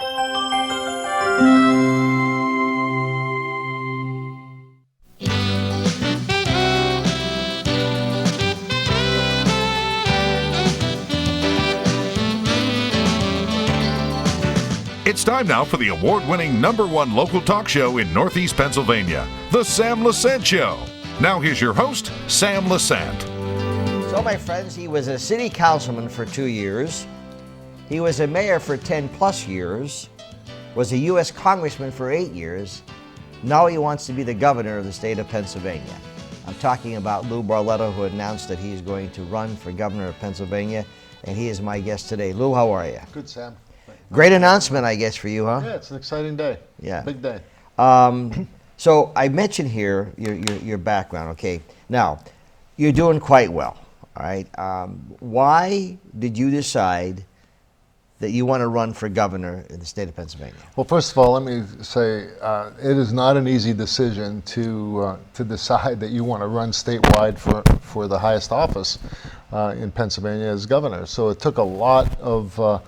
It's time now for the award-winning #1 local talk show in Northeast Pennsylvania, The Sam Lesante Show. Now here's your host, Sam Lesante. So my friends, he was a city councilman for 2 years. He was a mayor for 10 plus years, was a U.S. congressman for 8 years. Now he wants to be the governor of the state of Pennsylvania. I'm talking about Lou Barletta, who announced that he's going to run for governor of Pennsylvania, and he is my guest today. Lou, how are you? Good, Sam. Great announcement, I guess, for you, huh? Yeah, it's an exciting day. Yeah. Big day. So I mentioned here your background, okay? Now, you're doing quite well, all right? Why did you decide that you want to run for governor in the state of Pennsylvania? Well, first of all, let me say it is not an easy decision to decide that you want to run statewide for the highest office in Pennsylvania as governor. So it took a lot of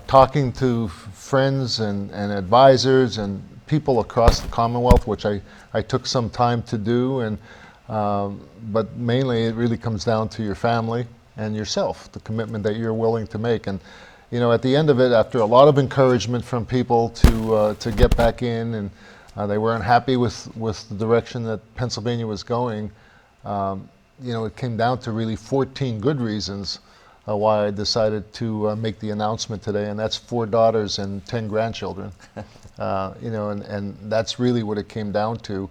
talking to friends and advisors and people across the Commonwealth, which I took some time to do, and but mainly it really comes down to your family and yourself, the commitment that you're willing to make. And you know, at the end of it, after a lot of encouragement from people to get back in, and they weren't happy with the direction that Pennsylvania was going, you know, it came down to really 14 good reasons why I decided to make the announcement today, and that's 4 daughters and 10 grandchildren. You know, and that's really what it came down to,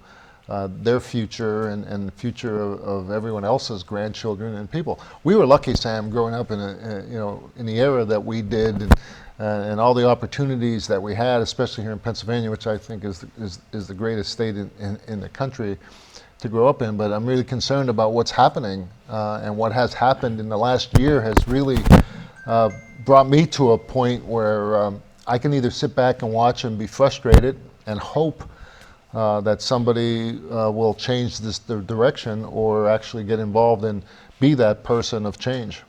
their future and the future of everyone else's grandchildren and people. We were lucky, Sam, growing up in you know, in the era that we did, and all the opportunities that we had, especially here in Pennsylvania, which I think is the greatest state in the country to grow up in. But I'm really concerned about what's happening, and what has happened in the last year has really brought me to a point where I can either sit back and watch and be frustrated and hope that somebody will change the direction, or actually get involved and be that person of change.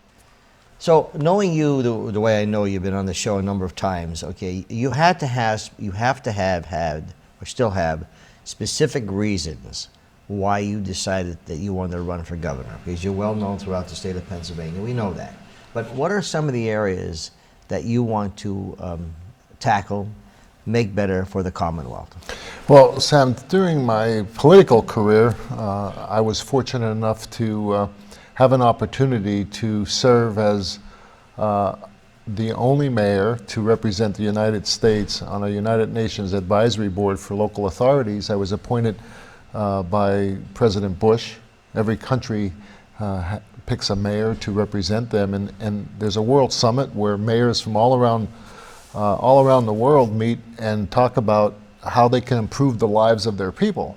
So knowing you the way I know you've been on the show a number of times, okay, you have to have had or still have specific reasons why you decided that you wanted to run for governor, because you're well known throughout the state of Pennsylvania. We know that. But what are some of the areas that you want to tackle, make better for the Commonwealth? Well, Sam, during my political career, I was fortunate enough to have an opportunity to serve as the only mayor to represent the United States on a United Nations Advisory Board for local authorities. I was appointed by President Bush. Every country picks a mayor to represent them, and there's a world summit where mayors from all around the world meet and talk about how they can improve the lives of their people.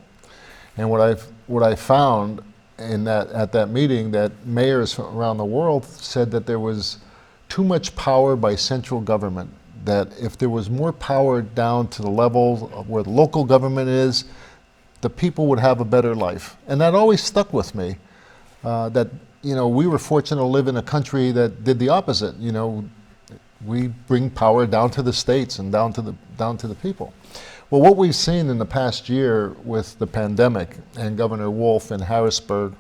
And what I found at that meeting, that mayors from around the world said that there was too much power by central government, that if there was more power down to the level of where the local government is, the people would have a better life. And that always stuck with me, that, you know, we were fortunate to live in a country that did the opposite. You know, we bring power down to the states and down to the people. Well, what we've seen in the past year with the pandemic and Governor Wolf in Harrisburg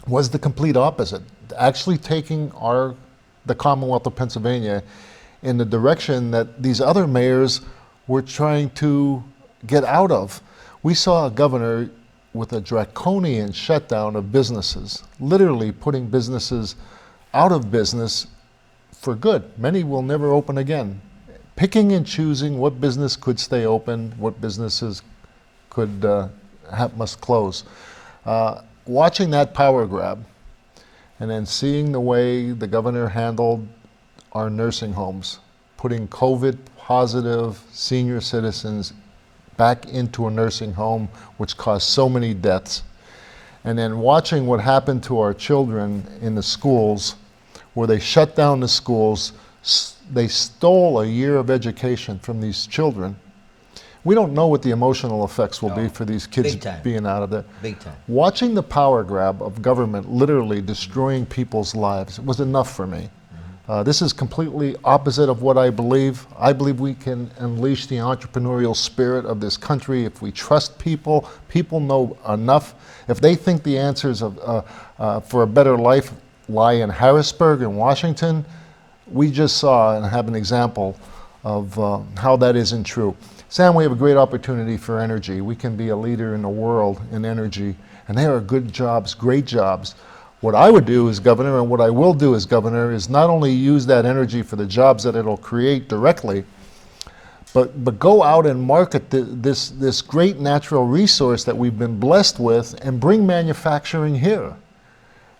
was the complete opposite, actually taking the Commonwealth of Pennsylvania in the direction that these other mayors were trying to get out of. We saw a governor with a draconian shutdown of businesses, literally putting businesses out of business for good. Many will never open again. Picking and choosing what business could stay open, what businesses must close. Watching that power grab, and then seeing the way the governor handled our nursing homes, putting COVID positive senior citizens back into a nursing home, which caused so many deaths. And then watching what happened to our children in the schools, where they shut down the schools. They stole a year of education from these children. We don't know what the emotional effects will be for these kids being out of there. Big time. Watching the power grab of government literally destroying people's lives was enough for me. This is completely opposite of what I believe. I believe we can unleash the entrepreneurial spirit of this country if we trust people. People know enough. If they think the answers for a better life lie in Harrisburg and Washington, we just saw and have an example of how that isn't true. Sam, we have a great opportunity for energy. We can be a leader in the world in energy, and there are good jobs, great jobs. What I would do as governor, and what I will do as governor, is not only use that energy for the jobs that it'll create directly, but go out and market this great natural resource that we've been blessed with and bring manufacturing here.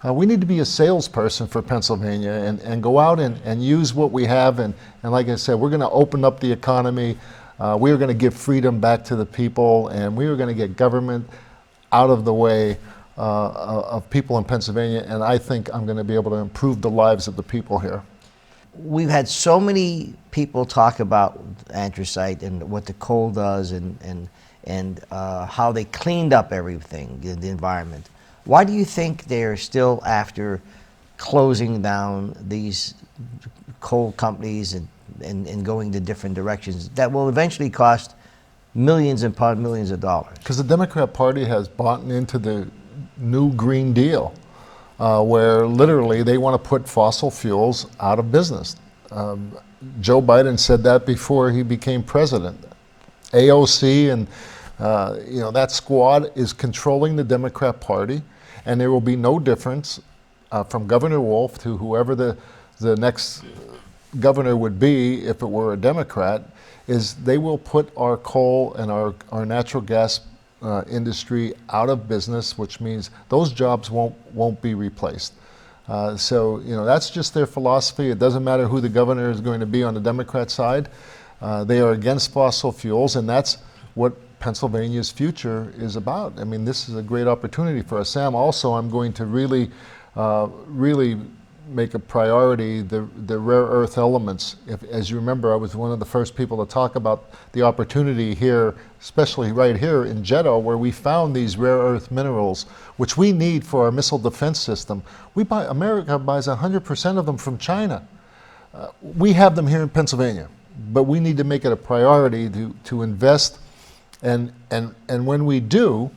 We need to be a salesperson for Pennsylvania and go out and use what we have. And like I said, we're going to open up the economy. We are going to give freedom back to the people, and we are going to get government out of the way of people in Pennsylvania, and I think I'm going to be able to improve the lives of the people here. We've had so many people talk about anthracite and what the coal does and how they cleaned up everything, the environment. Why do you think they're still after closing down these coal companies and going to different directions that will eventually cost millions upon millions of dollars? Because the Democrat Party has bought into the new Green Deal, where literally they want to put fossil fuels out of business. Joe Biden said that before he became president. AOC and that squad is controlling the Democrat Party, and there will be no difference from Governor Wolf to whoever the next governor would be if it were a Democrat, is they will put our coal and our natural gas industry out of business, which means those jobs won't be replaced. So that's just their philosophy. It doesn't matter who the governor is going to be on the Democrat side. They are against fossil fuels, and that's what Pennsylvania's future is about. I mean, this is a great opportunity for us. Sam, also, I'm going to really make a priority the rare earth elements. As you remember, I was one of the first people to talk about the opportunity here, especially right here in Jeddah, where we found these rare earth minerals, which we need for our missile defense system. America buys 100% of them from China. We have them here in Pennsylvania, but we need to make it a priority to invest. And when we do,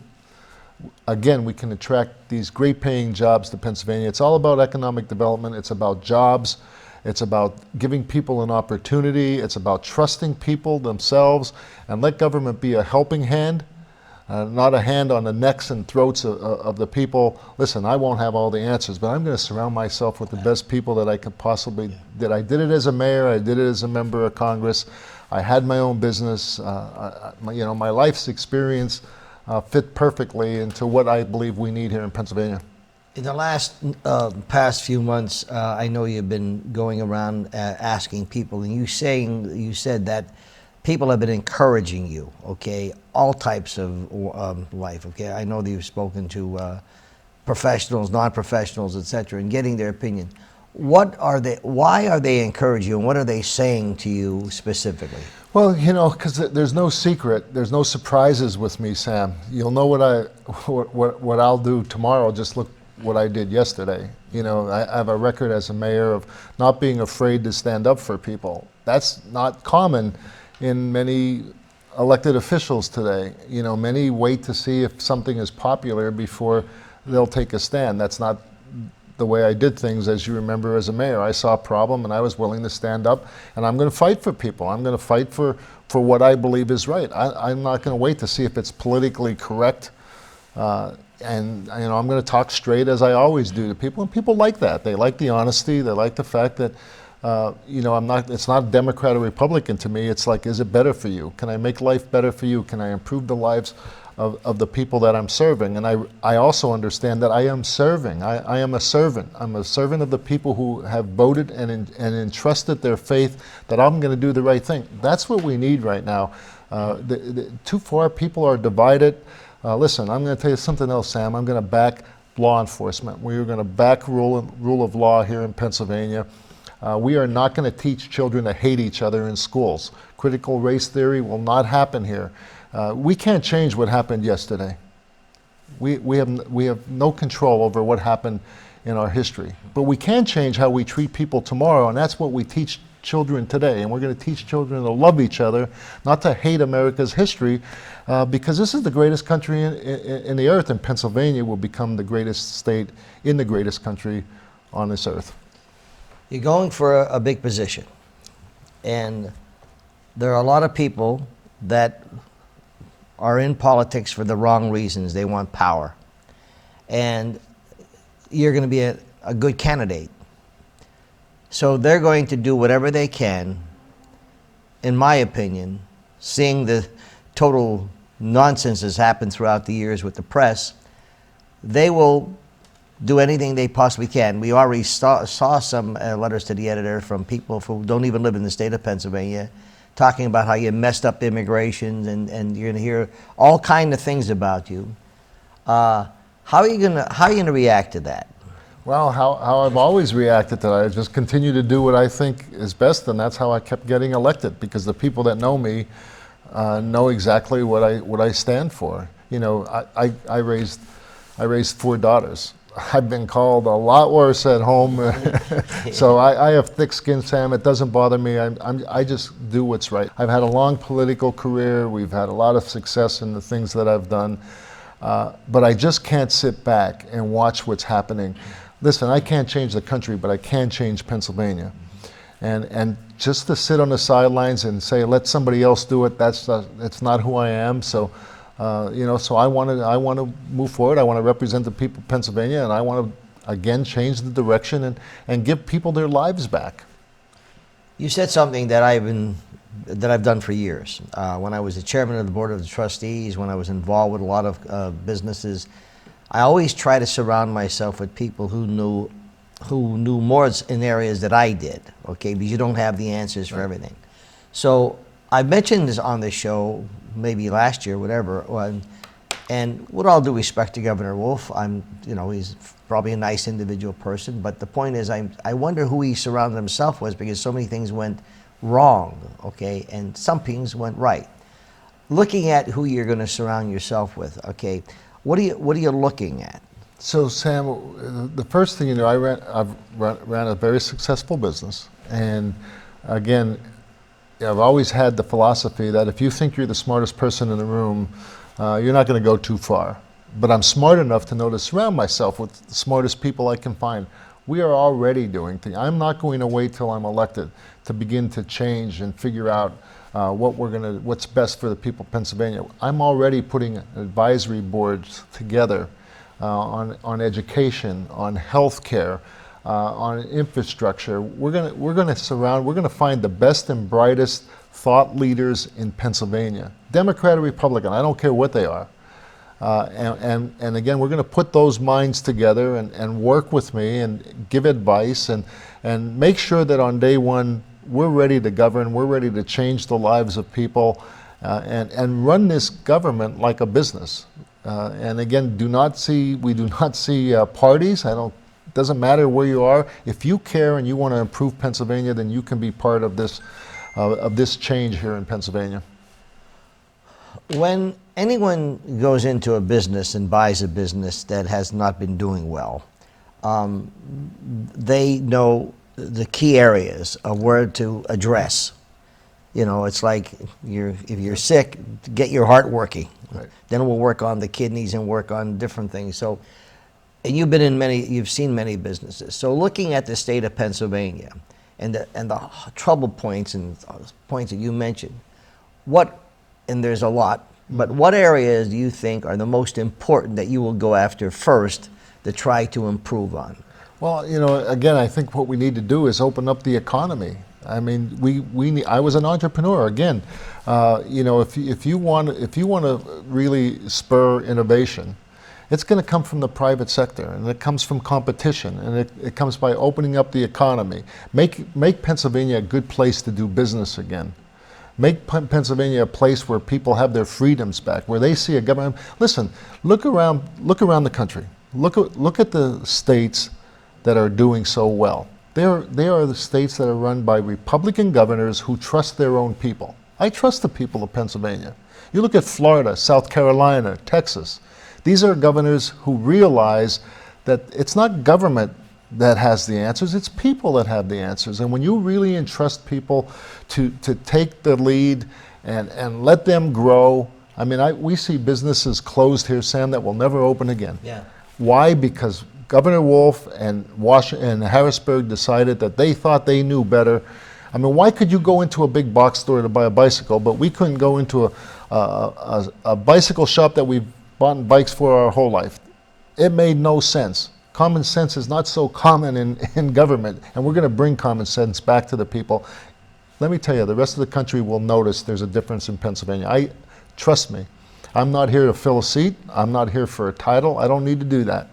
again, we can attract these great paying jobs to Pennsylvania. It's all about economic development. It's about jobs. It's about giving people an opportunity. It's about trusting people themselves, and let government be a helping hand, not a hand on the necks and throats of the people. Listen, I won't have all the answers, but I'm going to surround myself with the best people that I could possibly. That I did it as a mayor. I did it as a member of Congress. I had my own business. My life's experience fit perfectly into what I believe we need here in Pennsylvania. In the past few months, I know you've been going around asking people, and you said that people have been encouraging you, okay, all types of life, okay. I know that you've spoken to professionals, non-professionals, etc., and getting their opinion. Why are they encouraging you, and what are they saying to you specifically? Well, because there's no secret, there's no surprises with me, Sam. You'll know what I'll do tomorrow. Just look what I did yesterday. I have a record as a mayor of not being afraid to stand up for people. That's not common in many elected officials today. Many wait to see if something is popular before they'll take a stand. That's not the way I did things, as you remember, as a mayor. I saw a problem and I was willing to stand up, and I'm going to fight for people. I'm going to fight for what I believe is right. I'm not going to wait to see if it's politically correct. And I'm going to talk straight, as I always do, to people, and people like that. They like the honesty. They like the fact that it's not Democrat or Republican to me. It's like, is it better for you? Can I make life better for you? Can I improve the lives of the people that I'm serving? And I also understand that I am serving. I am a servant. I'm a servant of the people who have voted and entrusted their faith that I'm going to do the right thing. That's what we need right now. Too far, people are divided. Listen, I'm going to tell you something else, Sam. I'm going to back law enforcement. We are going to back rule of law here in Pennsylvania. We are not going to teach children to hate each other in schools. Critical race theory will not happen here. We can't change what happened yesterday. We have no control over what happened in our history. But we can change how we treat people tomorrow, and that's what we teach children today. And we're going to teach children to love each other, not to hate America's history, because this is the greatest country in the earth, and Pennsylvania will become the greatest state in the greatest country on this earth. You're going for a big position, and there are a lot of people that are in politics for the wrong reasons. They want power. And you're going to be a good candidate. So they're going to do whatever they can, in my opinion, seeing the total nonsense that's happened throughout the years with the press. They will do anything they possibly can. We already saw some letters to the editor from people who don't even live in the state of Pennsylvania, talking about how you messed up immigration, and you're going to hear all kinds of things about you. How are you going to react to that? Well, how I've always reacted to that, I just continue to do what I think is best, and that's how I kept getting elected, because the people that know me know exactly what I stand for. You know, I raised 4 daughters. I've been called a lot worse at home, so I have thick skin, Sam. It doesn't bother me. I just do what's right. I've had a long political career. We've had a lot of success in the things that I've done, but I just can't sit back and watch what's happening. Listen, I can't change the country, but I can change Pennsylvania, and just to sit on the sidelines and say let somebody else do it, that's not who I am. So. You know, so I want to move forward. I want to represent the people of Pennsylvania, and I want to again change the direction and give people their lives back. You said something that I've done for years. When I was the chairman of the board of the trustees, when I was involved with a lot of businesses, I always try to surround myself with people who knew more in areas that I did. Okay, because you don't have the answers for everything. So I mentioned this on the show maybe last year, whatever, and with all due respect to Governor Wolf, he's probably a nice individual person, but the point is, I wonder who he surrounded himself with, because so many things went wrong, okay, and some things went right. Looking at who you're going to surround yourself with, okay, what are you looking at? So Sam, the first thing, I've ran a very successful business, and again, I've always had the philosophy that if you think you're the smartest person in the room, you're not going to go too far. But I'm smart enough to know to surround myself with the smartest people I can find. We are already doing things. I'm not going to wait till I'm elected to begin to change and figure out what's best for the people of Pennsylvania. I'm already putting advisory boards together on education, on health care, on infrastructure. We're going to find the best and brightest thought leaders in Pennsylvania, Democrat or Republican, I don't care what they are. And again, we're going to put those minds together and work with me and give advice and make sure that on day one we're ready to govern, we're ready to change the lives of people, and run this government like a business. And again, we do not see parties. It doesn't matter where you are. If you care and you want to improve Pennsylvania, then you can be part of this change here in Pennsylvania. When anyone goes into a business and buys a business that has not been doing well, they know the key areas of where to address. You know, it's like if you're sick, get your heart working. Right. Then we'll work on the kidneys and work on different things. So. And you've seen many businesses. So looking at the state of Pennsylvania and the trouble points and points that you mentioned, and there's a lot, but what areas do you think are the most important that you will go after first to try to improve on? Well, again, I think what we need to do is open up the economy. I mean, I was an entrepreneur. Again, if you want to really spur innovation, it's going to come from the private sector, and it comes from competition, and it comes by opening up the economy. Make Pennsylvania a good place to do business again. Make Pennsylvania a place where people have their freedoms back, where they see a government. Listen, look around the country. Look at the states that are doing so well. They are the states that are run by Republican governors who trust their own people. I trust the people of Pennsylvania. You look at Florida, South Carolina, Texas. These are governors who realize that it's not government that has the answers, it's people that have the answers. And when you really entrust people to take the lead and let them grow, I mean, we see businesses closed here, Sam, that will never open again. Yeah. Why? Because Governor Wolf and Harrisburg decided that they thought they knew better. I mean, why could you go into a big box store to buy a bicycle, but we couldn't go into a bicycle shop that we've bought bikes for our whole life? It made no sense. Common sense is not so common in government, and we're going to bring common sense back to the people. Let me tell you, the rest of the country will notice there's a difference in Pennsylvania. Trust me, I'm not here to fill a seat. I'm not here for a title. I don't need to do that.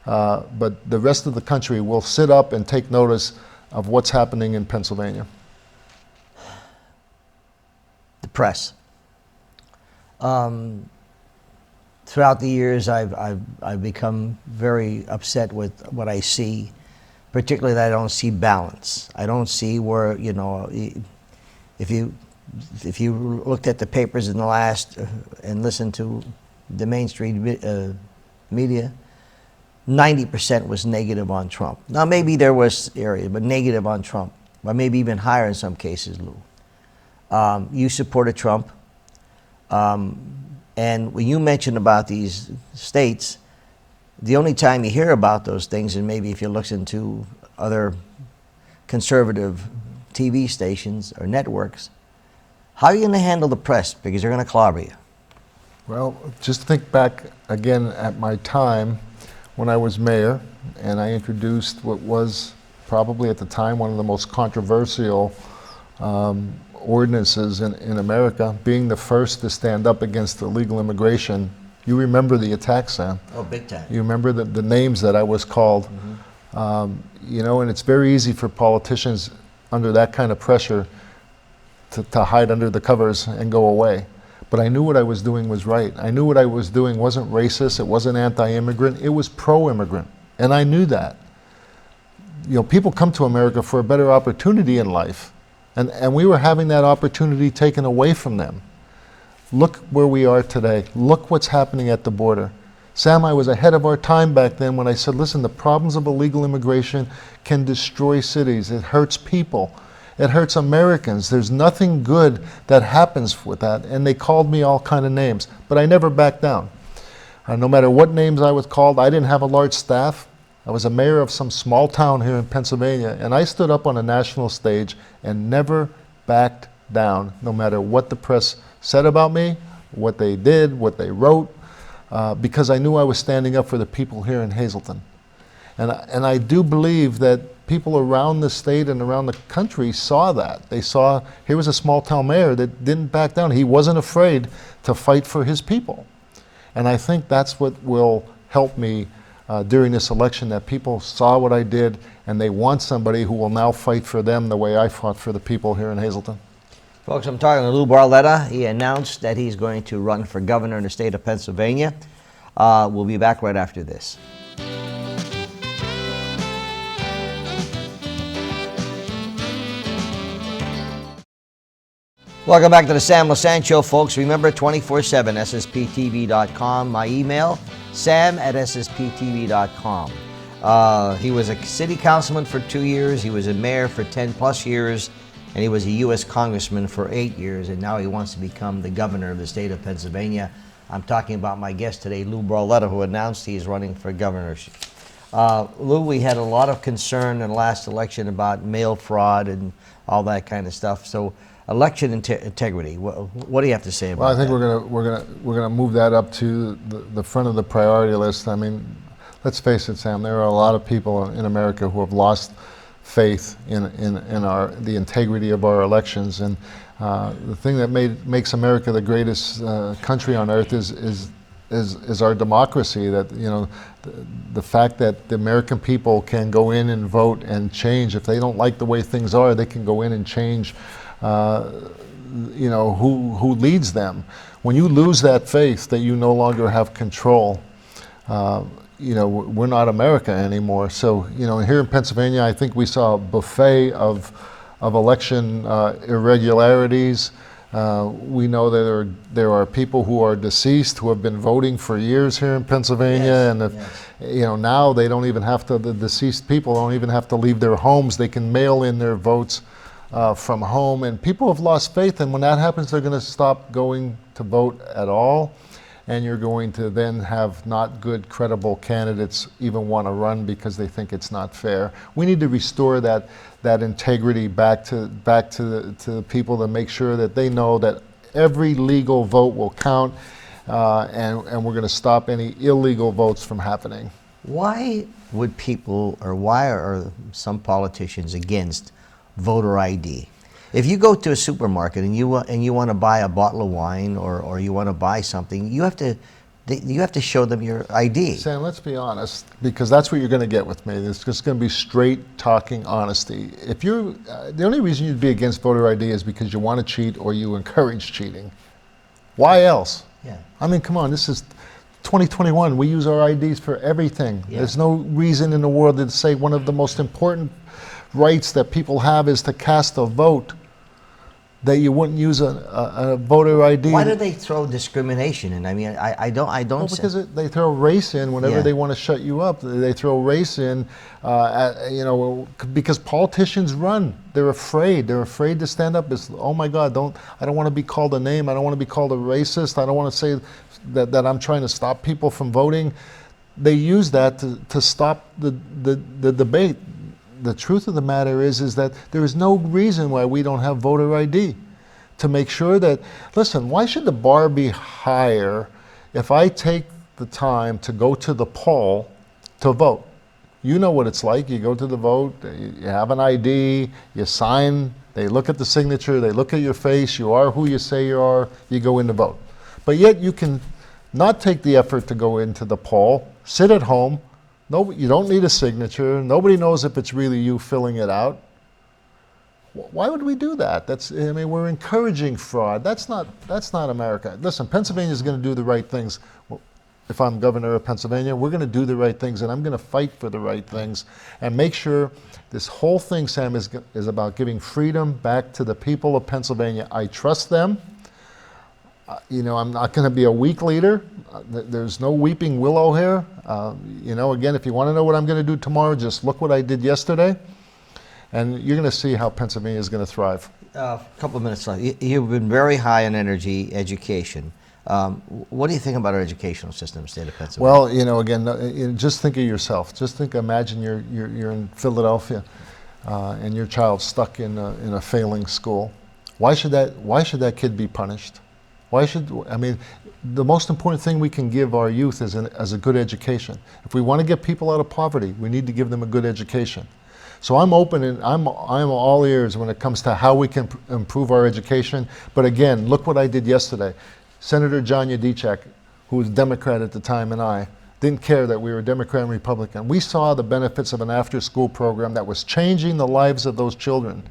But the rest of the country will sit up and take notice of what's happening in Pennsylvania. The press. Throughout the years, I've become very upset with what I see, particularly that I don't see balance. I don't see where, you know, if you looked at the papers in the last and listened to the mainstream media, 90% was negative on Trump. Now maybe there was areas, but negative on Trump, or maybe even higher in some cases, Lou. You supported Trump. And when you mention about these states, the only time you hear about those things, and maybe if you look into other conservative TV stations or networks, how are you going to handle the press? Because they're going to clobber you. Well, just think back again at my time when I was mayor, and I introduced what was probably at the time one of the most controversial ordinances in America, being the first to stand up against illegal immigration. You remember the attack, Sam? Oh, big time. You remember the names that I was called. You know, and it's very easy for politicians under that kind of pressure to hide under the covers and go away. But I knew what I was doing was right. I knew what I was doing wasn't racist, it wasn't anti-immigrant, it was pro-immigrant. And I knew that. You know, people come to America for a better opportunity in life. And we were having that opportunity taken away from them. Look where we are today. Look what's happening at the border. Sam, I was ahead of our time back then when I said, listen, the problems of illegal immigration can destroy cities. It hurts people. It hurts Americans. There's nothing good that happens with that. And they called me all kind of names, but I never backed down. No matter what names I was called, I didn't have a large staff. I was a mayor of some small town here in Pennsylvania, and I stood up on a national stage and never backed down, no matter what the press said about me, what they did, what they wrote, because I knew I was standing up for the people here in Hazleton. And I do believe that people around the state and around the country saw that. They saw, here was a small town mayor that didn't back down. He wasn't afraid to fight for his people. And I think that's what will help me during this election, that people saw what I did and they want somebody who will now fight for them the way I fought for the people here in Hazleton. Folks, I'm talking to Lou Barletta. He announced that he's going to run for governor in the state of Pennsylvania. We'll be back right after this. Welcome back to the Sam Lesante Show, folks. Remember, 24/7, ssptv.com. My email, sam@ssptv.com. He was a city councilman for 2 years. He was a mayor for 10 plus years. And he was a U.S. congressman for 8 years. And now he wants to become the governor of the state of Pennsylvania. I'm talking about my guest today, Lou Barletta, who announced he is running for governorship. Lou, we had a lot of concern in the last election about mail fraud and all that kind of stuff. So, election integrity. What do you have to say about that? Well, I think we're gonna move that up to the front of the priority list. I mean, let's face it, Sam. There are a lot of people in America who have lost faith in the integrity of our elections, and the thing that makes America the greatest country on earth is our democracy. That, you know, the fact that the American people can go in and vote and change. If they don't like the way things are, they can go in and change. You know, who leads them. When you lose that faith that you no longer have control, you know, we're not America anymore. So, you know, here in Pennsylvania, I think we saw a buffet of election irregularities. We know that there are people who are deceased who have been voting for years here in Pennsylvania, Yes, and if, yes. now they don't even have to. The deceased people don't even have to leave their homes. They can mail in their votes from home, and people have lost faith. And when that happens, they're going to stop going to vote at all, and you're going to then have not good, credible candidates even want to run because they think it's not fair. We need to restore that integrity back to the people to make sure that they know that every legal vote will count, and we're going to stop any illegal votes from happening. Why would people, or why are some politicians against voter ID? If you go to a supermarket and you want to buy a bottle of wine or you want to buy something, you have to show them your ID. Sam, let's be honest, because that's what you're going to get with me. It's just going to be straight talking honesty. If you're the only reason you'd be against voter ID is because you want to cheat or you encourage cheating. Why else? Yeah. I mean, come on, this is 2021. We use our IDs for everything. Yeah. There's no reason in the world to say one of the most important rights that people have is to cast a vote, that you wouldn't use a voter ID. Why do they throw discrimination in? I mean, I don't. Well, because they throw race in whenever they want to shut you up. They throw race in, because politicians run. They're afraid. They're afraid to stand up. It's, oh my God, I don't want to be called a name. I don't want to be called a racist. I don't want to say that I'm trying to stop people from voting. They use that to stop the debate. The truth of the matter is that there is no reason why we don't have voter ID to make sure that, listen, why should the bar be higher if I take the time to go to the poll to vote? You know what it's like. You go to the vote, you have an ID, you sign, they look at the signature, they look at your face, you are who you say you are, you go in to vote. But yet you can not take the effort to go into the poll, sit at home. No, you don't need a signature. Nobody knows if it's really you filling it out. Why would we do that? We're encouraging fraud. That's not America. Listen, Pennsylvania is going to do the right things. If I'm governor of Pennsylvania, we're going to do the right things, and I'm going to fight for the right things and make sure this whole thing, Sam, is about giving freedom back to the people of Pennsylvania. I trust them. I'm not going to be a weak leader. There's no weeping willow here. Again, if you want to know what I'm going to do tomorrow, just look what I did yesterday, and you're going to see how Pennsylvania is going to thrive. A couple of minutes left. You've been very high in energy education. What do you think about our educational system in the state of Pennsylvania? Well, again, just think of yourself. Imagine you're in Philadelphia, and your child's stuck in a failing school. Why should that kid be punished? The most important thing we can give our youth is a good education. If we want to get people out of poverty, we need to give them a good education. So I'm open and I'm all ears when it comes to how we can improve our education. But again, look what I did yesterday. Senator John Yudichak, who was Democrat at the time, and I didn't care that we were Democrat and Republican. We saw the benefits of an after-school program that was changing the lives of those children.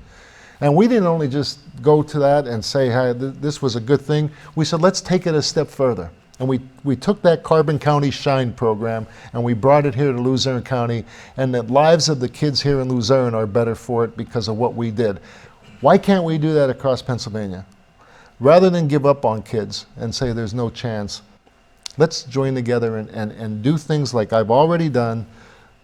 And we didn't only just go to that and say, hey, this was a good thing. We said, let's take it a step further. And we took that Carbon County Shine program and we brought it here to Luzerne County, and the lives of the kids here in Luzerne are better for it because of what we did. Why can't we do that across Pennsylvania? Rather than give up on kids and say there's no chance, let's join together and do things like I've already done,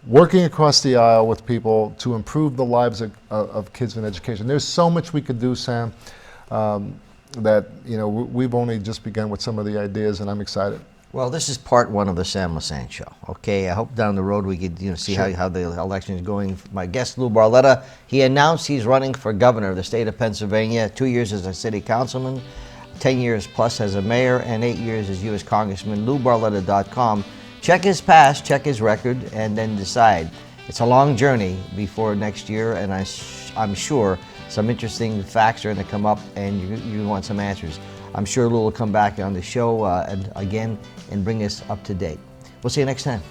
working across the aisle with people to improve the lives of kids in education. There's so much we could do, Sam, that we've only just begun with some of the ideas, and I'm excited. Well, this is part one of the Sam Lesante Show. Okay, I hope down the road we could see how the election is going. My guest, Lou Barletta, he announced he's running for governor of the state of Pennsylvania, 2 years as a city councilman, 10 years plus as a mayor, and 8 years as U.S. Congressman. LouBarletta.com. Check his past, check his record, and then decide. It's a long journey before next year, and I'm sure some interesting facts are going to come up, and you want some answers. I'm sure Lou will come back on the show and bring us up to date. We'll see you next time.